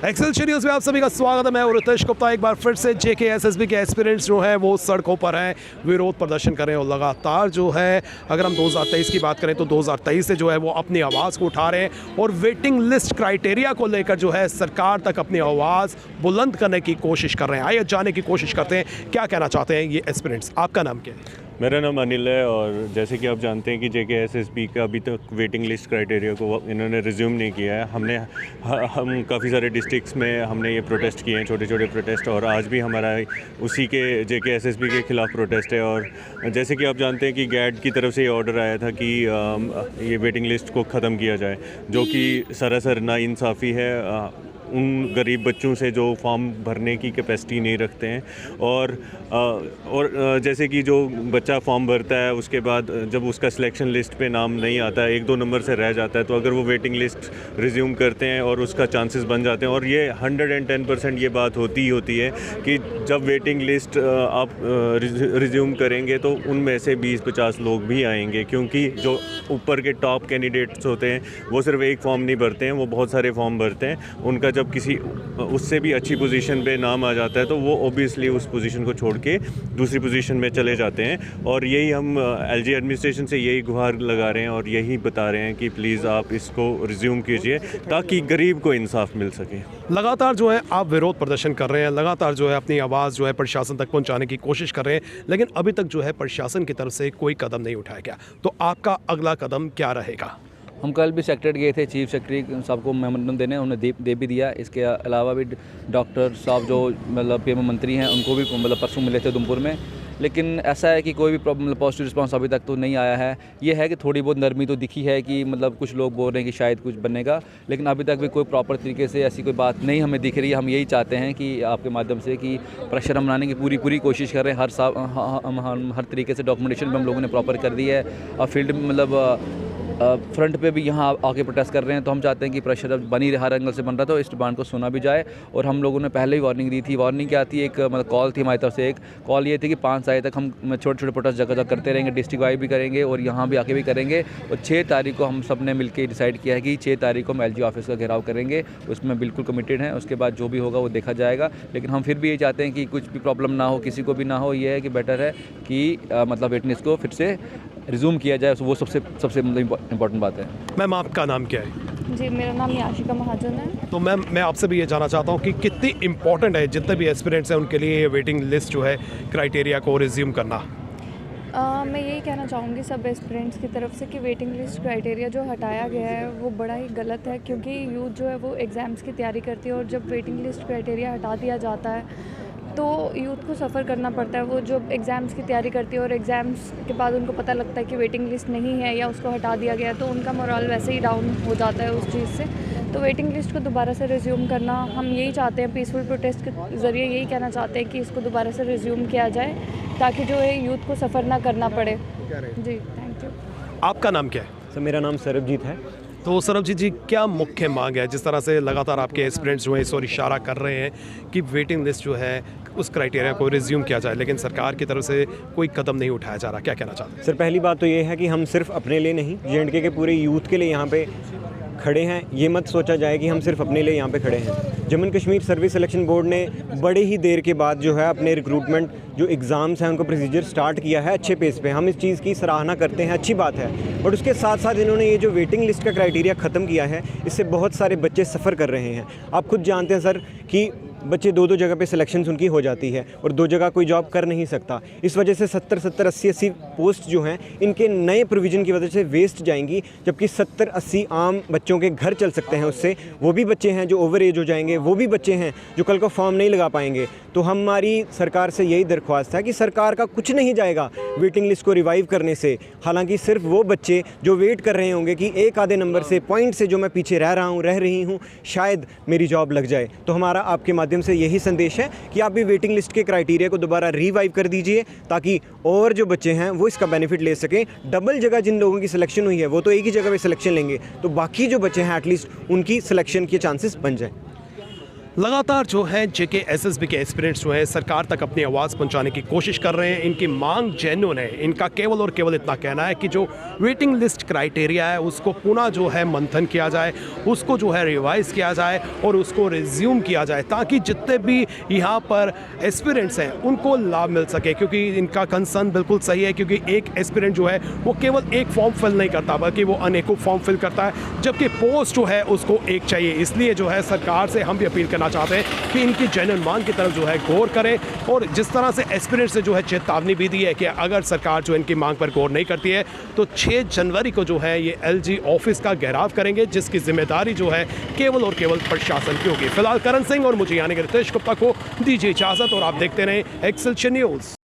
Excel news में आप सभी का स्वागत है। मैं और रितेश गुप्ता एक बार फिर से JKSSB के एस्पिरेंट्स जो हैं वो सड़कों पर हैं, विरोध प्रदर्शन कर रहे हैं और लगातार जो है अगर हम 2023 की बात करें तो 2023 से जो है वो अपनी आवाज़ को उठा रहे हैं और वेटिंग लिस्ट क्राइटेरिया को लेकर जो है सरकार तक अपनी आवाज़ बुलंद करने की कोशिश कर रहे हैं। आइए जाने की कोशिश करते हैं क्या कहना चाहते हैं ये एस्पिरेंट्स। आपका नाम क्या है? मेरा नाम अनिल है और जैसे कि आप जानते हैं कि JKSSB का अभी तक वेटिंग लिस्ट क्राइटेरिया को इन्होंने रिज्यूम नहीं किया है। हम काफ़ी सारे डिस्ट्रिक्ट्स में हमने ये प्रोटेस्ट किए हैं, छोटे छोटे प्रोटेस्ट, और आज भी हमारा उसी के JKSSB के ख़िलाफ़ प्रोटेस्ट है। और जैसे कि आप जानते हैं कि गैड की तरफ से ये ऑर्डर आया था कि ये वेटिंग लिस्ट को ख़त्म किया जाए, जो कि सरासर नाइंसाफ़ी है उन गरीब बच्चों से जो फॉर्म भरने की कैपेसिटी नहीं रखते हैं। और जैसे कि जो बच्चा फॉर्म भरता है उसके बाद जब उसका सिलेक्शन लिस्ट पे नाम नहीं आता है, 1-2 नंबर से रह जाता है, तो अगर वो वेटिंग लिस्ट रिज्यूम करते हैं और उसका चांसेस बन जाते हैं। और ये 110% ये बात होती है कि जब वेटिंग लिस्ट आप रिज्यूम करेंगे तो उनमें से 20-50 लोग भी आएंगे, क्योंकि जो ऊपर के टॉप कैंडिडेट्स होते हैं वो सिर्फ एक फॉर्म नहीं भरते हैं, वो बहुत सारे फॉर्म भरते हैं। उनका जब किसी उससे भी अच्छी पोजीशन पे नाम आ जाता है तो वो ओबियसली उस पोजीशन को छोड़ के दूसरी पोजीशन में चले जाते हैं। और यही हम LG एडमिनिस्ट्रेशन से यही गुहार लगा रहे हैं और यही बता रहे हैं कि प्लीज़ आप इसको रिज्यूम कीजिए ताकि गरीब को इंसाफ मिल सके। लगातार जो है आप विरोध प्रदर्शन कर रहे हैं, लगातार जो है अपनी आवाज़ जो है प्रशासन तक पहुंचाने की कोशिश कर रहे हैं, लेकिन अभी तक जो है प्रशासन की तरफ से कोई कदम नहीं उठाया गया, तो आपका अगला कदम क्या रहेगा? हम कल भी सेक्रेटरी गए थे, चीफ सेक्रेटरी साहब को मेमोरेंडम देने, उन्होंने दे भी दिया। इसके अलावा भी डॉक्टर साहब जो मतलब PM मंत्री हैं उनको भी मतलब परसों मिले थे उधमपुर में, लेकिन ऐसा है कि कोई भी पॉजिटिव रिस्पांस अभी तक तो नहीं आया है। ये है कि थोड़ी बहुत नरमी तो दिखी है कि मतलब कुछ लोग बोल रहे हैं कि शायद कुछ बनेगा, लेकिन अभी तक भी कोई प्रॉपर तरीके से ऐसी कोई बात नहीं हमें दिख रही है। हम यही चाहते हैं कि आपके माध्यम से कि प्रेशर हम लाने की पूरी कोशिश कर रहे हैं। हम हर तरीके से डॉक्यूमेंटेशन भी हम लोगों ने प्रॉपर कर दी है और फील्ड मतलब फ्रंट पे भी यहाँ आके प्रोटेस्ट कर रहे हैं। तो हम चाहते हैं कि प्रेशर अब बनी हर एंगल से बन रहा था, तो इस डिमांड को सुना भी जाए। और हम लोगों ने पहले ही वार्निंग दी थी। वार्निंग क्या थी, एक मतलब कॉल थी हमारी तरफ से। एक कॉल ये थी कि 5 तारीख तक हम छोटे छोटे प्रोटेस्ट जगह करते रहेंगे, डिस्ट्रिक्ट वाइज भी करेंगे और यहाँ भी आके भी करेंगे। और 6 तारीख को हम सब ने मिलकर डिसाइड किया है कि 6 तारीख को हम LG ऑफिस का घेराव करेंगे। उसमें बिल्कुल कमिटेड हैं। उसके बाद जो भी होगा वो देखा जाएगा, लेकिन हम फिर भी ये चाहते हैं कि कुछ भी प्रॉब्लम ना हो, किसी को भी ना हो। ये है कि बेटर है कि मतलब विटनेस को फिर से रिज्यूम किया जाए, वो सबसे मतलब इम्पोर्टेंट बात है। मैम आपका नाम क्या है? जी, मेरा नाम याशिका महाजन है। तो मैम मैं आपसे भी ये जानना चाहता हूँ कि कितनी इम्पोर्टेंट है जितने भी एस्पिरेंट्स हैं उनके लिए ये वेटिंग लिस्ट जो है क्राइटेरिया को रिज्यूम करना? मैं यही कहना चाहूँगी सब एस्पिरेंट्स की तरफ से कि वेटिंग लिस्ट क्राइटेरिया जो हटाया गया है वो बड़ा ही गलत है, क्योंकि यूथ जो है वो एग्ज़ाम्स की तैयारी करती है और जब वेटिंग लिस्ट क्राइटेरिया हटा दिया जाता है तो यूथ को सफ़र करना पड़ता है। वो जो एग्ज़ाम्स की तैयारी करती है और एग्ज़ाम्स के बाद उनको पता लगता है कि वेटिंग लिस्ट नहीं है या उसको हटा दिया गया है, तो उनका मोरल वैसे ही डाउन हो जाता है उस चीज़ से। तो वेटिंग लिस्ट को दोबारा से रिज्यूम करना, हम यही चाहते हैं, पीसफुल प्रोटेस्ट के ज़रिए यही कहना चाहते हैं कि इसको दोबारा से रिज्यूम किया जाए ताकि जो है यूथ को सफ़र ना करना पड़े। जी, थैंक यू। आपका नाम क्या है? सर मेरा नाम सरबजीत है। तो सरबजीत जी, क्या मुख्य मांग है? जिस तरह से लगातार आपके एस्पिरेंट्स जो है इस ओर इशारा कर रहे हैं कि वेटिंग लिस्ट जो है उस क्राइटेरिया को रिज्यूम किया जाए, लेकिन सरकार की तरफ से कोई कदम नहीं उठाया जा रहा, क्या कहना चाहते हैं? सर पहली बात तो ये है कि हम सिर्फ अपने लिए नहीं, JNK के पूरे यूथ के लिए यहाँ पे खड़े हैं। ये मत सोचा जाए कि हम सिर्फ अपने लिए यहाँ पे खड़े हैं। Jammu Kashmir service selection board ने बड़े ही देर के बाद जो है अपने रिक्रूटमेंट जो एग्ज़ाम्स हैं उनको प्रोसीजर स्टार्ट किया है अच्छे पेस पे। हम इस चीज़ की सराहना करते हैं, अच्छी बात है। बट उसके साथ साथ इन्होंने ये जो वेटिंग लिस्ट का क्राइटेरिया ख़त्म किया है, इससे बहुत सारे बच्चे सफ़र कर रहे हैं। आप खुद जानते हैं सर कि बच्चे 2-2 जगह पे सिलेक्शंस उनकी हो जाती है और 2 जगह कोई जॉब कर नहीं सकता। इस वजह से 70-70, 80-80 पोस्ट जो हैं इनके नए प्रोविज़न की वजह से वेस्ट जाएंगी, जबकि 70-80 आम बच्चों के घर चल सकते हैं उससे। वो भी बच्चे हैं जो ओवर एज हो जाएंगे, वो भी बच्चे हैं जो कल को फॉर्म नहीं लगा पाएंगे। तो हमारी सरकार से यही दरख्वास्त है कि सरकार का कुछ नहीं जाएगा वेटिंग लिस्ट को रिवाइव करने से। हालांकि सिर्फ वो बच्चे जो वेट कर रहे होंगे कि एक आधे नंबर से, पॉइंट से जो मैं पीछे रह रही हूँ, शायद मेरी जॉब लग जाए। तो हमारा आपके माध्यम से यही संदेश है कि आप भी वेटिंग लिस्ट के क्राइटेरिया को दोबारा रिवाइव कर दीजिए ताकि और जो बच्चे हैं वो इसका बेनिफिट ले सकें। डबल जगह जिन लोगों की सिलेक्शन हुई है वो तो एक ही जगह पे सिलेक्शन लेंगे, तो बाकी जो बच्चे हैं एटलीस्ट उनकी सिलेक्शन के चांसेस बन जाएं। लगातार जो है जेके एसएसबी के एस्पिरेंट्स जो है सरकार तक अपनी आवाज़ पहुंचाने की कोशिश कर रहे हैं। इनकी मांग जेन्युइन है। इनका केवल और केवल इतना कहना है कि जो वेटिंग लिस्ट क्राइटेरिया है उसको पुनः जो है मंथन किया जाए, उसको जो है रिवाइज़ किया जाए और उसको रिज्यूम किया जाए, ताकि जितने भी यहाँ पर एस्पिरेंट्स हैं उनको लाभ मिल सके। क्योंकि इनका कंसर्न बिल्कुल सही है, क्योंकि एक एस्पिरेंट जो है वो केवल एक फॉर्म फिल नहीं करता बल्कि वो अनेकों फॉर्म फिल करता है, जबकि पोस्ट जो है उसको एक चाहिए। इसलिए जो है सरकार से हम भी अपील करना चाहते हैं कि इनकी जेन्युइन मांग की तरफ जो है गौर करें। और जिस तरह से एस्पिरेंट से जो है चेतावनी भी दी है कि अगर सरकार जो इनकी मांग पर गौर नहीं करती है तो 6 जनवरी को जो है ये एलजी ऑफिस का घेराव करेंगे, जिसकी जिम्मेदारी जो है केवल और केवल प्रशासन की होगी। फिलहाल करण सिंह और मुझे यानी कि रितेश गुप्ता को दीजिए इजाजत और आप देखते रहें एक्सेलशियर न्यूज़।